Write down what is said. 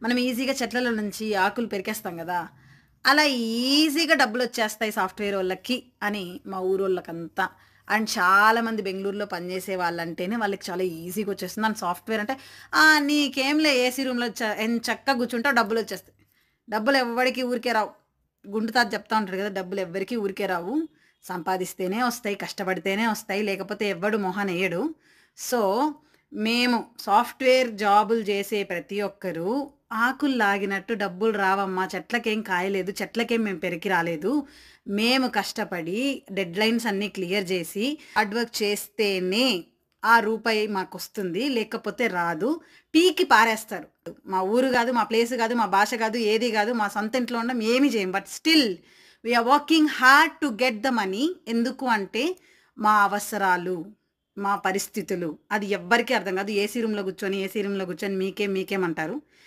మనం ఈజీగా చెట్లలో నుంచి ఆకులు పెరికేస్తాం గదా! అలా ఈజీగా డబ్బులొచ్చేస్తాయి సాఫ్ట్‌వేరోళ్ళకి అని మా ఊరోళ్ళకంతా. అండ్ చాలామంది బెంగుళూరులో పనిజేసే వాళ్ళంటేనే వాళ్ళకి చాలా ఈజీగా వచ్చేస్తుంది. అండ్ సాఫ్ట్‌వేర్ అంటే నీకేంలే ఏసీ రూమ్‌లో ఎంచక్కా కూర్చుంటావు డబ్బులొచ్చేస్తాయి. డబ్బులెవ్వడికి ఊరికే రావు. గుండు తాత చెప్తా ఉంటాడు గదా! డబ్బులెవ్వరికీ ఊరికే రావు. సంపాదిస్తేనే వస్తాయి, కష్టపడితేనే వస్తాయి. లేకపోతే ఎవ్వడు మొహానెయ్యడు. సో, మేము సాఫ్ట్‌వేర్ జాబులు జేసే ప్రతి ఒక్కరు ఆకులు లాగినట్టు డబ్బులు రావమ్మా! చెట్లకేం కాయలేదు. చెట్లకేం మేము పెరికి రాలేదు. మేము కష్టపడి డెడ్‌లైన్స్ అన్నీ క్లియర్ జేసి హార్డ్ వర్క్ చేస్తేనే ఆ రూపాయి మాకొస్తుంది. లేకపోతే రాదు. పీకి పారేస్తారు. మా ఊరు గాదు, మా ప్లేస్ గాదు, మా భాష గాదు, ఏది గాదు. మా సొంత ఇంట్లో ఉండం ఏమి జేయం. But still we are working hard to get the money. ఎందుకు అంటే మా అవసరాలు, మా పరిస్థితులు. అది ఎవ్వరికీ అర్థం గాదు. ఏసీ రూమ్‌లో గూర్చొని, ఏసీ రూమ్‌లో గూర్చొని మీకేం మీకేం అంటారు.